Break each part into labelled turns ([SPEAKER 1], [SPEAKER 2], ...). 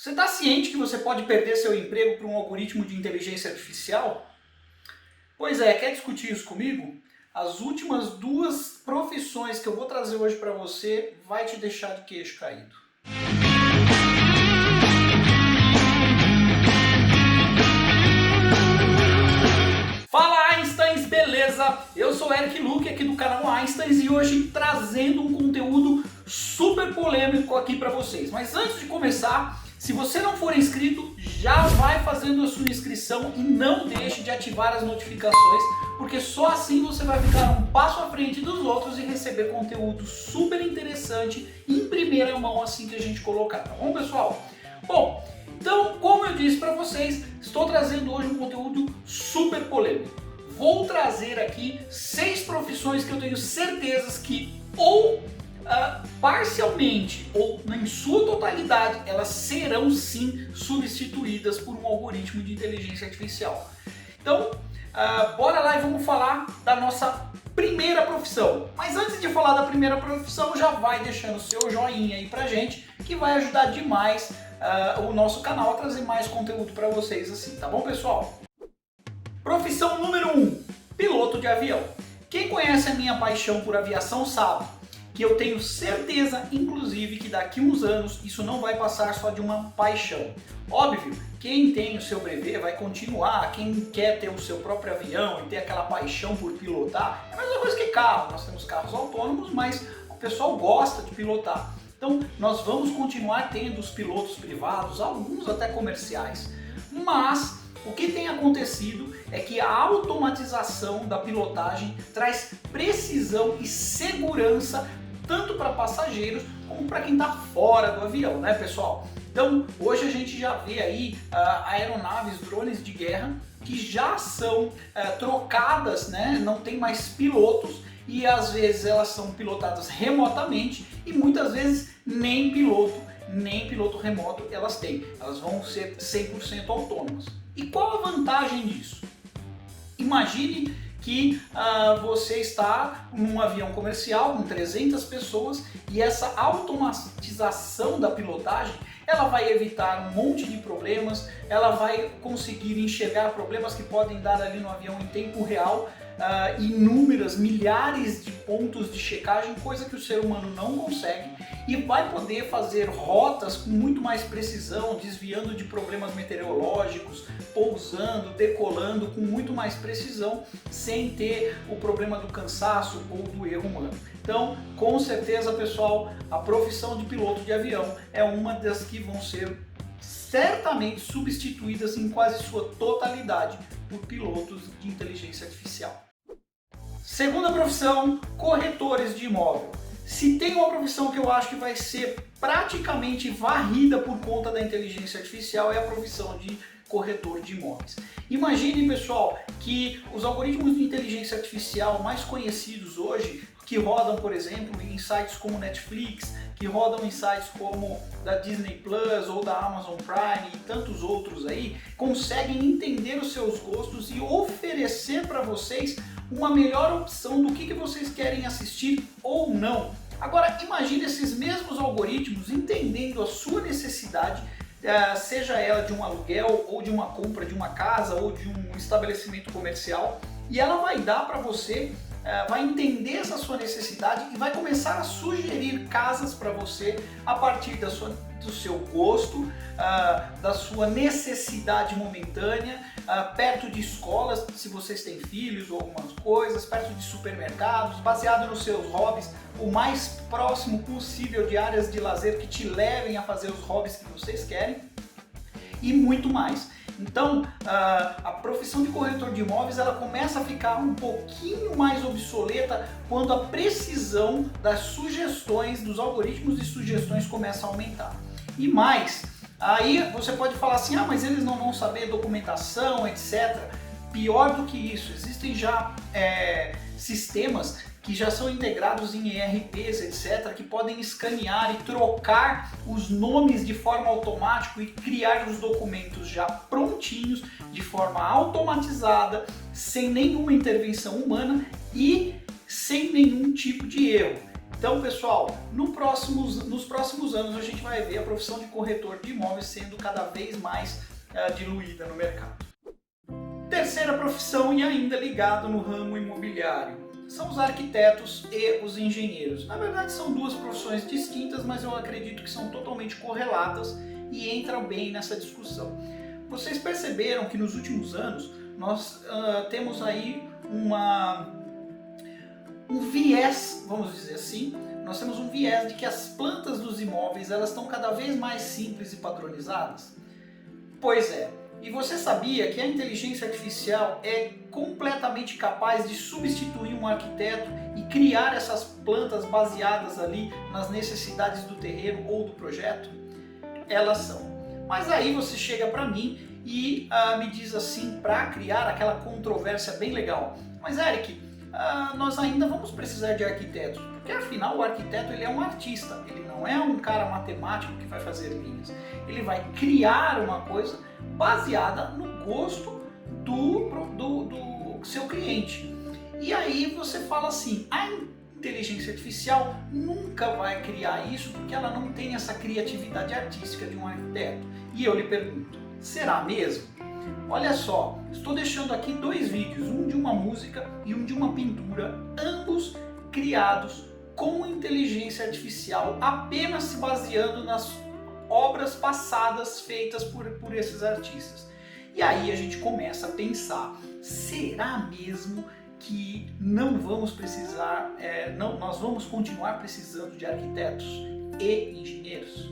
[SPEAKER 1] Você está ciente que você pode perder seu emprego para um algoritmo de inteligência artificial? Pois é, quer discutir isso comigo? As últimas duas profissões que eu vou trazer hoje para você vai te deixar de queixo caído. Fala Einsteins, beleza? Eu sou Eric Luque aqui do canal Einsteins e hoje trazendo um conteúdo super polêmico aqui para vocês. Mas antes de começar, se você não for inscrito, já vai fazendo a sua inscrição e não deixe de ativar as notificações, porque só assim você vai ficar um passo à frente dos outros e receber conteúdo super interessante em primeira mão assim que a gente colocar, tá bom, pessoal? Bom, então, como eu disse para vocês, estou trazendo hoje um conteúdo super polêmico. Vou trazer aqui 6 profissões que eu tenho certezas que ou parcialmente ou em sua totalidade elas serão sim substituídas por um algoritmo de inteligência artificial. Então, bora lá e vamos falar da nossa primeira profissão. Mas antes de falar da primeira profissão, já vai deixando o seu joinha aí pra gente, que vai ajudar demais o nosso canal a trazer mais conteúdo para vocês assim, tá bom, pessoal? Profissão número 1, piloto de avião. Quem conhece a minha paixão por aviação sabe que eu tenho certeza, inclusive, que daqui uns anos isso não vai passar só de uma paixão. Óbvio, quem tem o seu brevet vai continuar, quem quer ter o seu próprio avião e ter aquela paixão por pilotar, é a mesma coisa que carro. Nós temos carros autônomos, mas o pessoal gosta de pilotar. Então, nós vamos continuar tendo os pilotos privados, alguns até comerciais. Mas o que tem acontecido é que a automatização da pilotagem traz precisão e segurança tanto para passageiros como para quem está fora do avião, né, pessoal? Então, hoje a gente já vê aí aeronaves, drones de guerra que já são trocadas, né? Não tem mais pilotos e às vezes elas são pilotadas remotamente e muitas vezes nem piloto remoto elas têm. Elas vão ser 100% autônomas. E qual a vantagem disso? Imagine que você está num avião comercial com 300 pessoas e essa automatização da pilotagem ela vai evitar um monte de problemas, ela vai conseguir enxergar problemas que podem dar ali no avião em tempo real, inúmeras, milhares de pontos de checagem, coisa que o ser humano não consegue, e vai poder fazer rotas com muito mais precisão, desviando de problemas meteorológicos, pousando, decolando com muito mais precisão, sem ter o problema do cansaço ou do erro humano. Então, com certeza, pessoal, a profissão de piloto de avião é uma das que vão ser certamente substituídas em quase sua totalidade por pilotos de inteligência artificial. Segunda profissão, corretores de imóvel. Se tem uma profissão que eu acho que vai ser praticamente varrida por conta da inteligência artificial é a profissão de corretor de imóveis. Imagine, pessoal, que os algoritmos de inteligência artificial mais conhecidos hoje, que rodam, por exemplo, em sites como Netflix, que rodam em sites como da Disney Plus ou da Amazon Prime e tantos outros aí, conseguem entender os seus gostos e oferecer para vocês uma melhor opção do que vocês querem assistir ou não. Agora, imagine esses mesmos algoritmos entendendo a sua necessidade, seja ela de um aluguel ou de uma compra de uma casa ou de um estabelecimento comercial, e ela vai dar para você, vai entender essa sua necessidade e vai começar a sugerir casas para você a partir do seu gosto, da sua necessidade momentânea, perto de escolas, se vocês têm filhos ou algumas coisas, perto de supermercados, baseado nos seus hobbies, o mais próximo possível de áreas de lazer que te levem a fazer os hobbies que vocês querem e muito mais. Então, a profissão de corretor de imóveis ela começa a ficar um pouquinho mais obsoleta quando a precisão das sugestões, dos algoritmos de sugestões começa a aumentar. E mais, aí você pode falar assim, mas eles não vão saber documentação, etc. Pior do que isso, existem já sistemas que já são integrados em ERPs, etc., que podem escanear e trocar os nomes de forma automática e criar os documentos já prontinhos, de forma automatizada, sem nenhuma intervenção humana e sem nenhum tipo de erro. Então, pessoal, nos próximos anos a gente vai ver a profissão de corretor de imóveis sendo cada vez mais diluída no mercado. Terceira profissão, e ainda ligado no ramo imobiliário, são os arquitetos e os engenheiros. Na verdade são duas profissões distintas, mas eu acredito que são totalmente correlatas e entram bem nessa discussão. Vocês perceberam que nos últimos anos nós temos aí um viés, vamos dizer assim, nós temos um viés de que as plantas dos imóveis elas estão cada vez mais simples e padronizadas? Pois é, e você sabia que a inteligência artificial é completamente capaz de substituir um arquiteto e criar essas plantas baseadas ali nas necessidades do terreno ou do projeto? Elas são. Mas aí você chega para mim e me diz assim, para criar aquela controvérsia bem legal: mas Eric, nós ainda vamos precisar de arquitetos, porque afinal o arquiteto ele é um artista, ele não é um cara matemático que vai fazer linhas, ele vai criar uma coisa baseada no gosto do seu cliente. E aí você fala assim, a inteligência artificial nunca vai criar isso porque ela não tem essa criatividade artística de um arquiteto. E eu lhe pergunto, será mesmo? Olha só, estou deixando aqui dois vídeos, um de uma música e um de uma pintura, ambos criados com inteligência artificial, apenas se baseando nas obras passadas feitas por esses artistas. E aí a gente começa a pensar, será mesmo que não vamos precisar, nós vamos continuar precisando de arquitetos e engenheiros?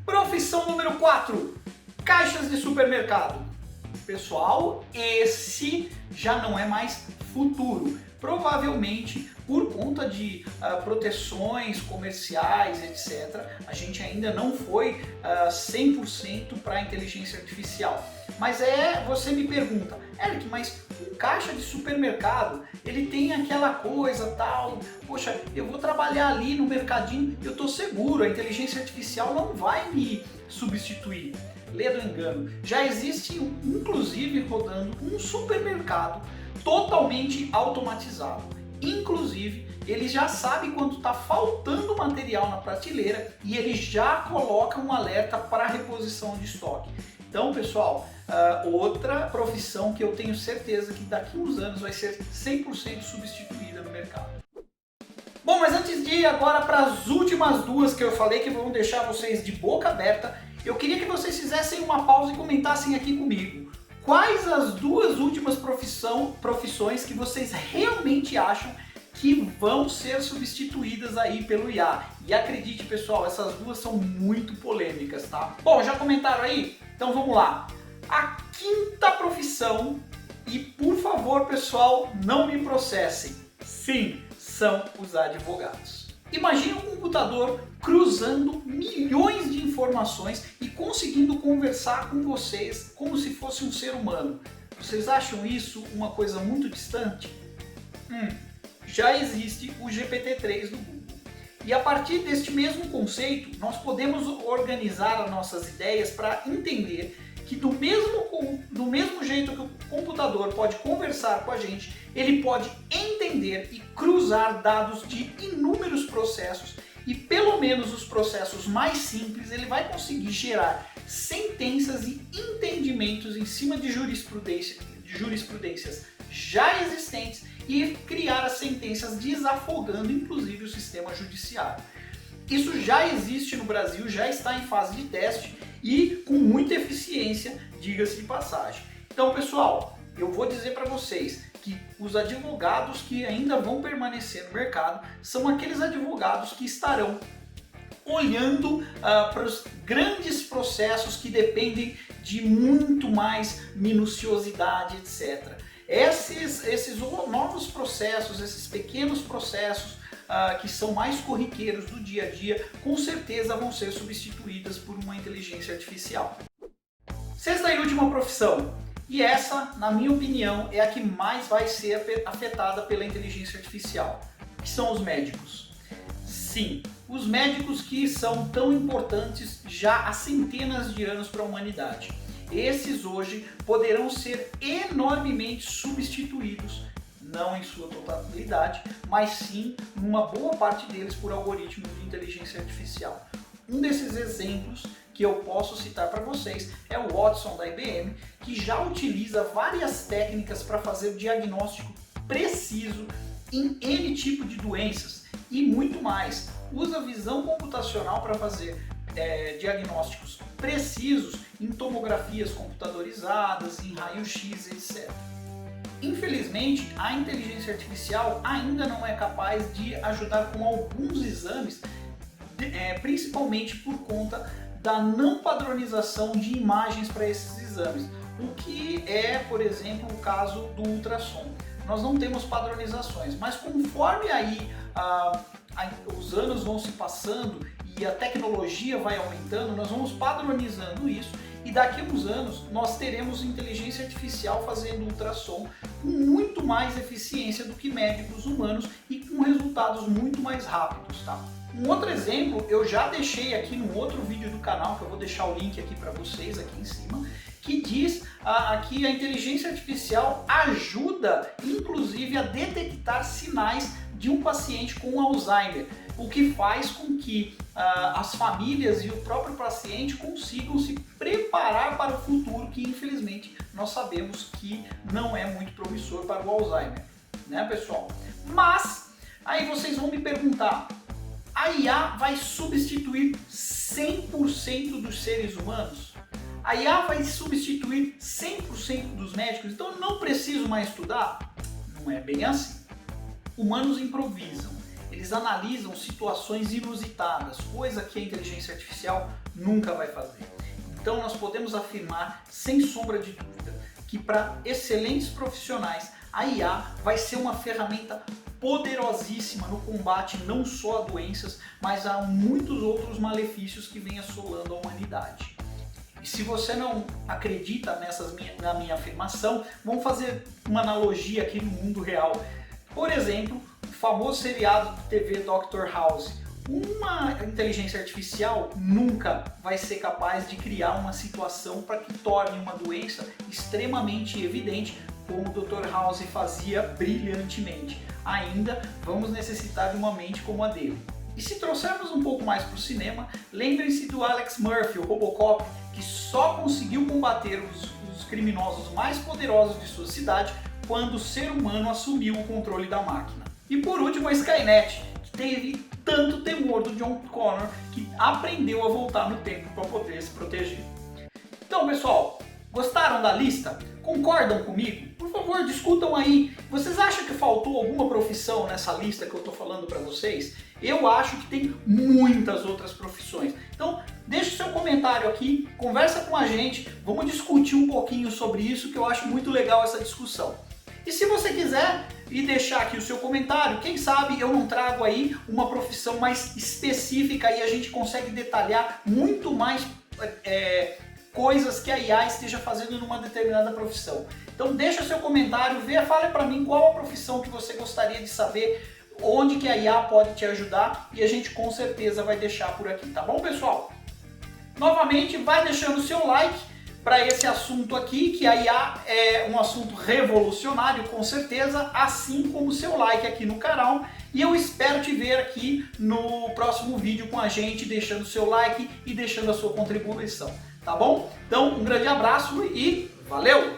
[SPEAKER 1] Profissão número 4, caixas de supermercado. Pessoal, esse já não é mais futuro. Provavelmente, por conta de proteções comerciais, etc., a gente ainda não foi 100% para a inteligência artificial. Mas você me pergunta, Eric, mas um caixa de supermercado, ele tem aquela coisa tal, poxa, eu vou trabalhar ali no mercadinho, eu estou seguro, a inteligência artificial não vai me substituir. Lê do engano, já existe inclusive rodando um supermercado totalmente automatizado. Inclusive, ele já sabe quando está faltando material na prateleira e ele já coloca um alerta para reposição de estoque. Então, pessoal, outra profissão que eu tenho certeza que daqui a uns anos vai ser 100% substituída no mercado. Bom, mas antes de ir agora para as últimas duas que eu falei que vão deixar vocês de boca aberta, eu queria que vocês fizessem uma pausa e comentassem aqui comigo quais as duas últimas profissões que vocês realmente acham que vão ser substituídas aí pelo IA. E acredite, pessoal, essas duas são muito polêmicas, tá? Bom, já comentaram aí? Então vamos lá. A quinta profissão, e por favor, pessoal, não me processem. Sim, são os advogados. Imagine um computador cruzando milhões de informações e conseguindo conversar com vocês como se fosse um ser humano. Vocês acham isso uma coisa muito distante? Já existe o GPT-3 do Google. E a partir deste mesmo conceito, nós podemos organizar as nossas ideias para entender que do mesmo jeito que o computador pode conversar com a gente, ele pode entender e cruzar dados de inúmeros processos e pelo menos os processos mais simples ele vai conseguir gerar sentenças e entendimentos em cima de jurisprudências já existentes e criar as sentenças desafogando inclusive o sistema judiciário. Isso já existe no Brasil, já está em fase de teste e com muita eficiência, diga-se de passagem. Então, pessoal, eu vou dizer para vocês que os advogados que ainda vão permanecer no mercado são aqueles advogados que estarão olhando para os grandes processos que dependem de muito mais minuciosidade, etc. Esses novos processos, esses pequenos processos que são mais corriqueiros do dia a dia, com certeza vão ser substituídas por uma inteligência artificial. Sexta e última profissão, e essa, na minha opinião, é a que mais vai ser afetada pela inteligência artificial, que são os médicos. Sim, os médicos que são tão importantes já há centenas de anos para a humanidade. Esses hoje poderão ser enormemente substituídos não em sua totalidade, mas sim numa boa parte deles por algoritmos de inteligência artificial. Um desses exemplos que eu posso citar para vocês é o Watson da IBM, que já utiliza várias técnicas para fazer diagnóstico preciso em N tipo de doenças e muito mais. Usa visão computacional para fazer diagnósticos precisos em tomografias computadorizadas, em raio-x, etc. Infelizmente, a inteligência artificial ainda não é capaz de ajudar com alguns exames, principalmente por conta da não padronização de imagens para esses exames, o que é, por exemplo, o caso do ultrassom. Nós não temos padronizações, mas conforme aí os anos vão se passando e a tecnologia vai aumentando, nós vamos padronizando isso e daqui a uns anos nós teremos inteligência artificial fazendo ultrassom com muito mais eficiência do que médicos humanos e com resultados muito mais rápidos, tá? Um outro exemplo eu já deixei aqui no outro vídeo do canal, que eu vou deixar o link aqui para vocês aqui em cima, que diz que a inteligência artificial ajuda inclusive a detectar sinais de um paciente com Alzheimer, o que faz com que as famílias e o próprio paciente consigam se preparar para o futuro, que infelizmente nós sabemos que não é muito promissor para o Alzheimer, né, pessoal? Mas aí vocês vão me perguntar, a IA vai substituir 100% dos seres humanos? A IA vai substituir 100% dos médicos? Então eu não preciso mais estudar? Não é bem assim. Humanos improvisam, eles analisam situações inusitadas, coisa que a inteligência artificial nunca vai fazer. Então nós podemos afirmar, sem sombra de dúvida, que para excelentes profissionais, a IA vai ser uma ferramenta poderosíssima no combate não só a doenças, mas a muitos outros malefícios que vêm assolando a humanidade. E se você não acredita na minha afirmação, vamos fazer uma analogia aqui no mundo real. Por exemplo, o famoso seriado de TV Dr. House. Uma inteligência artificial nunca vai ser capaz de criar uma situação para que torne uma doença extremamente evidente, como o Dr. House fazia brilhantemente. Ainda vamos necessitar de uma mente como a dele. E se trouxermos um pouco mais para o cinema, lembrem-se do Alex Murphy, o Robocop, que só conseguiu combater os criminosos mais poderosos de sua cidade quando o ser humano assumiu o controle da máquina. E por último a Skynet, que teve tanto temor do John Connor que aprendeu a voltar no tempo para poder se proteger. Então pessoal, gostaram da lista? Concordam comigo? Por favor, discutam aí. Vocês acham que faltou alguma profissão nessa lista que eu estou falando para vocês? Eu acho que tem muitas outras profissões. Então, deixa o seu comentário aqui, conversa com a gente, vamos discutir um pouquinho sobre isso, que eu acho muito legal essa discussão. E se você quiser e deixar aqui o seu comentário, quem sabe eu não trago aí uma profissão mais específica e a gente consegue detalhar muito mais coisas que a IA esteja fazendo numa determinada profissão. Então deixa seu comentário, fale para mim qual a profissão que você gostaria de saber, onde que a IA pode te ajudar e a gente com certeza vai deixar por aqui, tá bom pessoal? Novamente, vai deixando o seu like para esse assunto aqui, que a IA é um assunto revolucionário com certeza, assim como o seu like aqui no canal. E eu espero te ver aqui no próximo vídeo com a gente, deixando o seu like e deixando a sua contribuição, tá bom? Então, um grande abraço e valeu!